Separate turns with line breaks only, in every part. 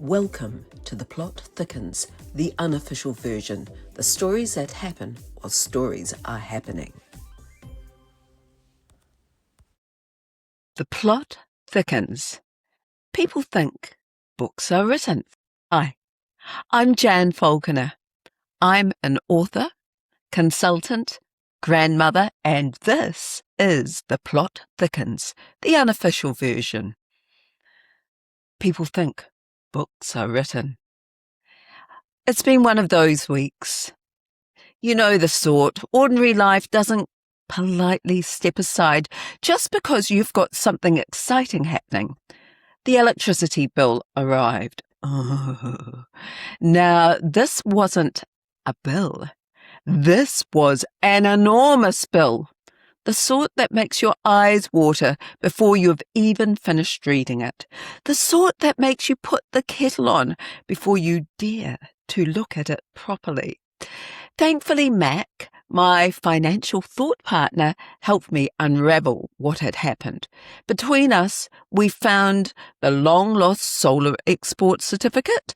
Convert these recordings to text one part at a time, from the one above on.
Welcome to The Plot Thickens, the unofficial version, the stories that happen while stories are happening. The plot thickens. People think books are written. Hi, I'm Jan Falconer. I'm an author, consultant, grandmother, and this is The Plot Thickens, the unofficial version. People think books are written. It's been one of those weeks. You know the sort. Ordinary life doesn't politely step aside just because you've got something exciting happening. The electricity bill arrived. Oh. Now, this wasn't a bill. This was an enormous bill. The sort that makes your eyes water before you've even finished reading it. The sort that makes you put the kettle on before you dare to look at it properly. Thankfully, Mac, my financial thought partner, helped me unravel what had happened. Between us, we found the long-lost solar export certificate.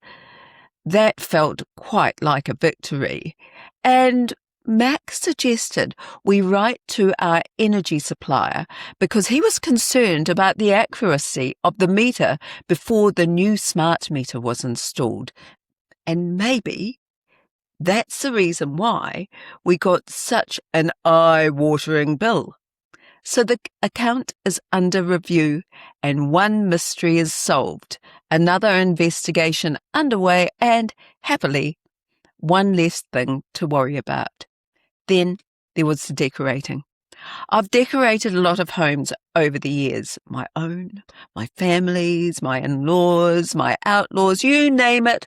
That felt quite like a victory. And Mac suggested we write to our energy supplier because he was concerned about the accuracy of the meter before the new smart meter was installed. And maybe that's the reason why we got such an eye-watering bill. So the account is under review and one mystery is solved, another investigation underway, and happily, one less thing to worry about. Then there was the decorating. I've decorated a lot of homes over the years. My own, my family's, my in-laws, my outlaws, you name it.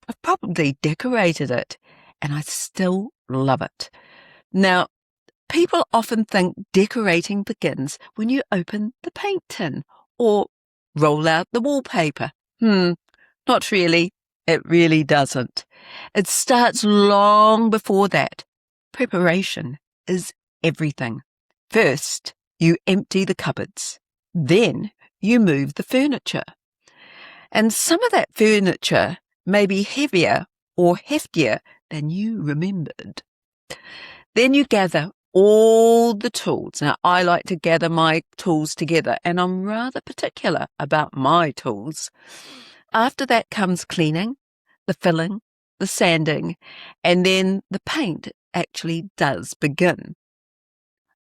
I've probably decorated it, and I still love it. Now, people often think decorating begins when you open the paint tin or roll out the wallpaper. Not really. It really doesn't. It starts long before that. Preparation is everything. First, you empty the cupboards. Then you move the furniture. And some of that furniture may be heavier or heftier than you remembered. Then you gather all the tools. Now, I like to gather my tools together, and I'm rather particular about my tools. After that comes cleaning, the filling, the sanding, and then the paint actually does begin.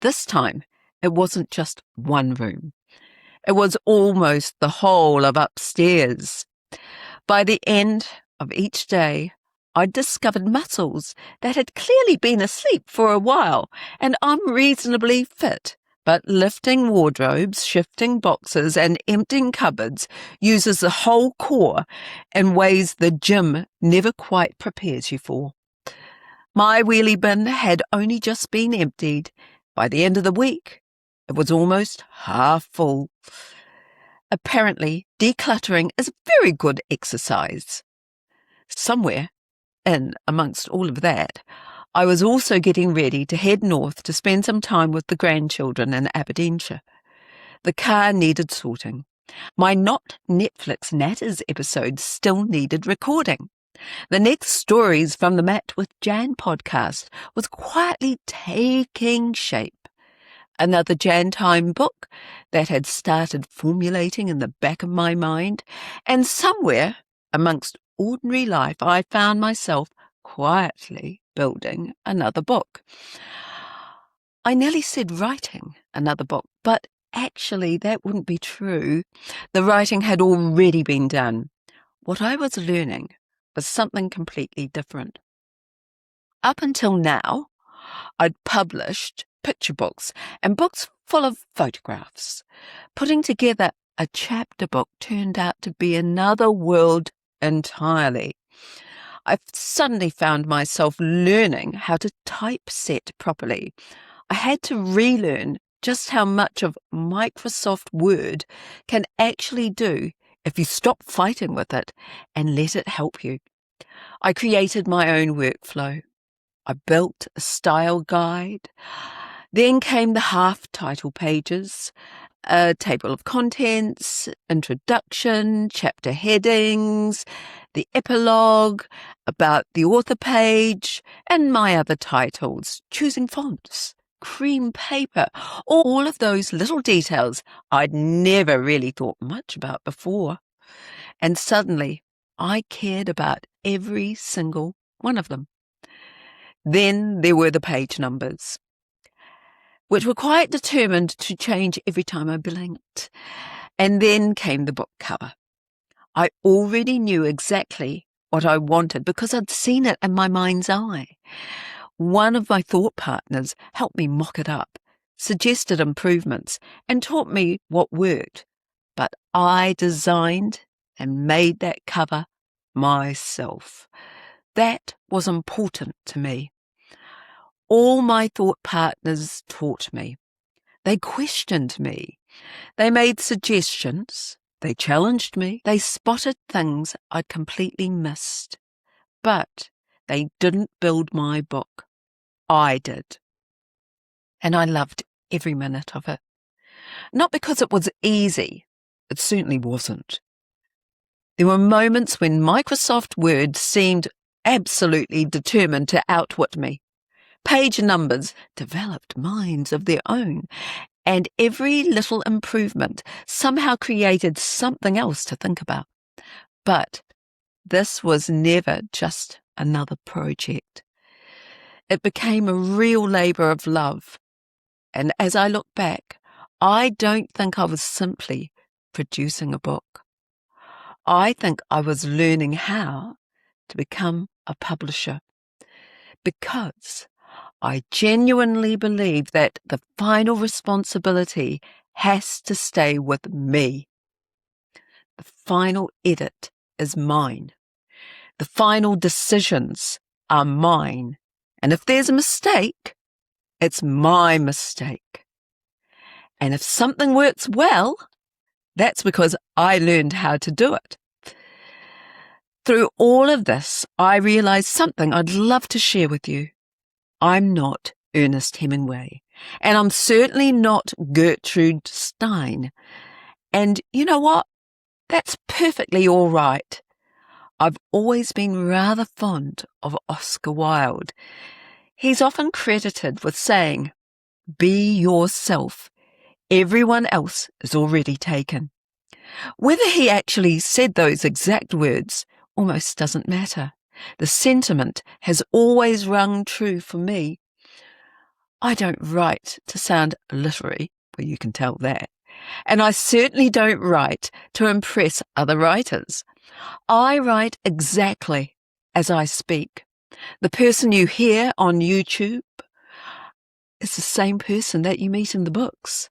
This time, it wasn't just one room. It was almost the whole of upstairs. By the end of each day, I'd discovered muscles that had clearly been asleep for a while, and I'm reasonably fit. But lifting wardrobes, shifting boxes, and emptying cupboards uses the whole core in ways the gym never quite prepares you for. My wheelie bin had only just been emptied. By the end of the week, it was almost half full. Apparently, decluttering is very good exercise. Somewhere in amongst all of that, I was also getting ready to head north to spend some time with the grandchildren in Aberdeenshire. The car needed sorting. My Not Netflix Natters episode still needed recording. The next Stories from the Mat with Jan podcast was quietly taking shape. Another Jan Time book that had started formulating in the back of my mind, and somewhere amongst ordinary life I found myself quietly building another book. I nearly said writing another book, but actually that wouldn't be true. The writing had already been done. What I was learning was something completely different. Up until now, I'd published picture books and books full of photographs. Putting together a chapter book turned out to be another world entirely. I've suddenly found myself learning how to typeset properly. I had to relearn just how much of Microsoft Word can actually do if you stop fighting with it and let it help you. I created my own workflow. I built a style guide. Then came the half title pages, a table of contents, introduction, chapter headings, the epilogue, about the author page, and my other titles, choosing fonts, cream paper, all of those little details I'd never really thought much about before. And suddenly, I cared about every single one of them. Then there were the page numbers, which were quite determined to change every time I blinked. And then came the book cover. I already knew exactly what I wanted because I'd seen it in my mind's eye. One of my thought partners helped me mock it up, suggested improvements, and taught me what worked. But I designed and made that cover myself. That was important to me. All my thought partners taught me. They questioned me. They made suggestions. They challenged me. They spotted things I'd completely missed. But they didn't build my book. I did. And I loved every minute of it. Not because it was easy. It certainly wasn't. There were moments when Microsoft Word seemed absolutely determined to outwit me. Page numbers developed minds of their own, and every little improvement somehow created something else to think about. But this was never just another project. It became a real labour of love. And as I look back, I don't think I was simply producing a book. I think I was learning how to become a publisher, because I genuinely believe that the final responsibility has to stay with me. The final edit is mine. The final decisions are mine. And if there's a mistake, it's my mistake. And if something works well, that's because I learned how to do it. Through all of this, I realized something I'd love to share with you. I'm not Ernest Hemingway, and I'm certainly not Gertrude Stein. And you know what? That's perfectly all right. I've always been rather fond of Oscar Wilde. He's often credited with saying, "Be yourself. Everyone else is already taken." Whether he actually said those exact words almost doesn't matter. The sentiment has always rung true for me. I don't write to sound literary, well, you can tell that. And I certainly don't write to impress other writers. I write exactly as I speak. The person you hear on YouTube is the same person that you meet in the books.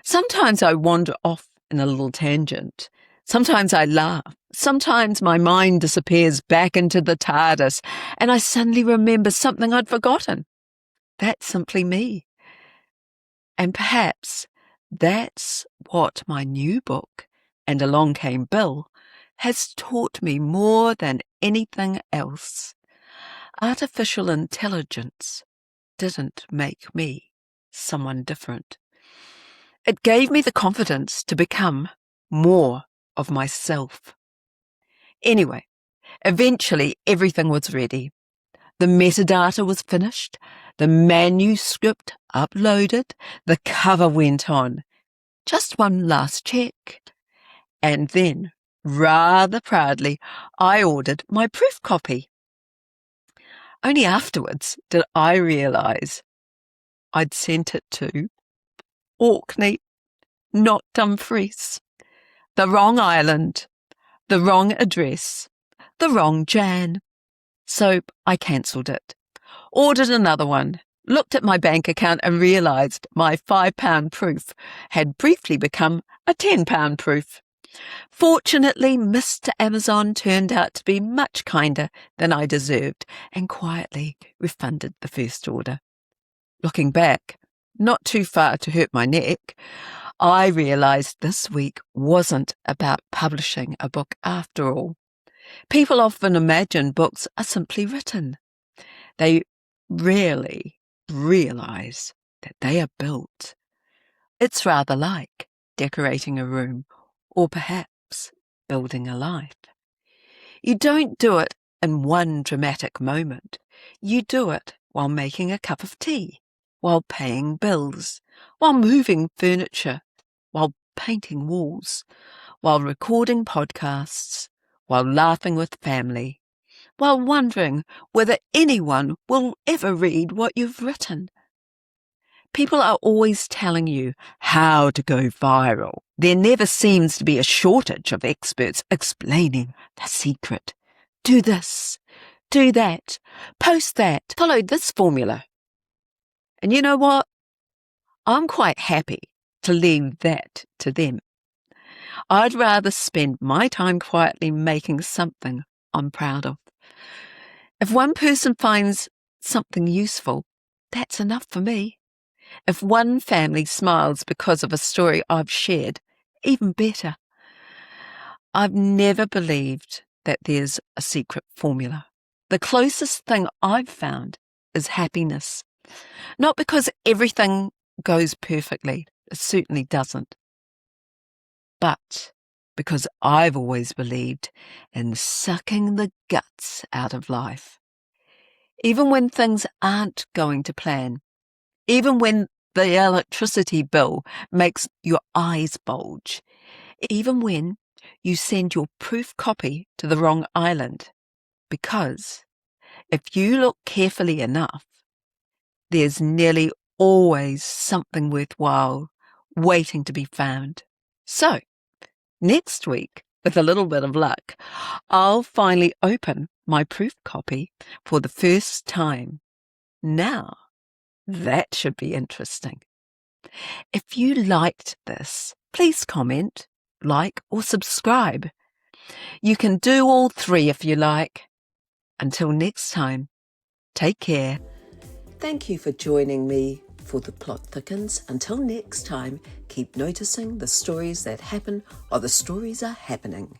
Sometimes I wander off in a little tangent. Sometimes I laugh. Sometimes my mind disappears back into the TARDIS and I suddenly remember something I'd forgotten. That's simply me. And perhaps that's what my new book, And Along Came Bill, has taught me more than anything else. Artificial intelligence didn't make me someone different. It gave me the confidence to become more of myself. Anyway, eventually everything was ready. The metadata was finished, the manuscript uploaded, the cover went on. Just one last check. And then, rather proudly, I ordered my proof copy. Only afterwards did I realise I'd sent it to Orkney, not Dumfries. The wrong island, the wrong address, the wrong Jan. So I cancelled it, ordered another one, looked at my bank account and realised my £5 proof had briefly become a £10 proof. Fortunately, Mr. Amazon turned out to be much kinder than I deserved and quietly refunded the first order. Looking back, not too far to hurt my neck, I realised this week wasn't about publishing a book after all. People often imagine books are simply written. They rarely realise that they are built. It's rather like decorating a room, or perhaps building a life. You don't do it in one dramatic moment. You do it while making a cup of tea, while paying bills, while moving furniture, while painting walls, while recording podcasts, while laughing with family, while wondering whether anyone will ever read what you've written. People are always telling you how to go viral. There never seems to be a shortage of experts explaining the secret. Do this, do that, post that, follow this formula. And you know what? I'm quite happy to leave that to them. I'd rather spend my time quietly making something I'm proud of. If one person finds something useful, that's enough for me. If one family smiles because of a story I've shared, even better. I've never believed that there's a secret formula. The closest thing I've found is happiness. Not because everything goes perfectly, it certainly doesn't, but because I've always believed in sucking the guts out of life. Even when things aren't going to plan, even when the electricity bill makes your eyes bulge, even when you send your proof copy to the wrong island. Because if you look carefully enough, there's nearly always something worthwhile waiting to be found. So, next week, with a little bit of luck, I'll finally open my proof copy for the first time. Now, that should be interesting. If you liked this, please comment, like, or subscribe. You can do all three if you like. Until next time, take care. Thank you for joining me for The Plot Thickens. Until next time, keep noticing the stories that happen while the stories are happening.